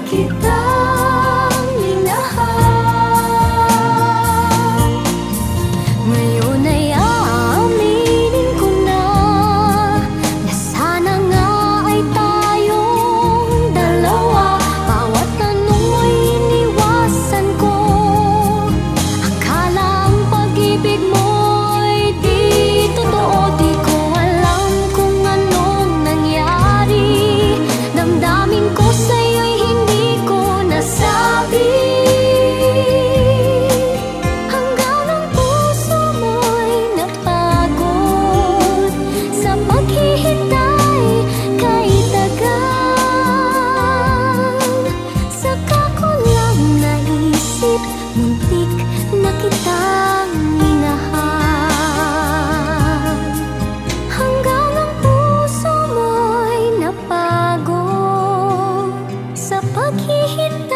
kitang minahal. Ngayon ay aaminin ko na sana nga ay tayong dalawa. Bawat tanong mo'y iniwasan ko. Akala ang pag-ibig mo'y di totoo. Di ko alam kung anong nangyari. Damdamin ko sa'yo'y hindi ko nasabi. Hanggang ang puso mo'y napagod sa paghihintay kay tagal. Saka ko lang naisip, muntik na kitang minahal. Hanggang ang puso mo'y napagod sa paghihintay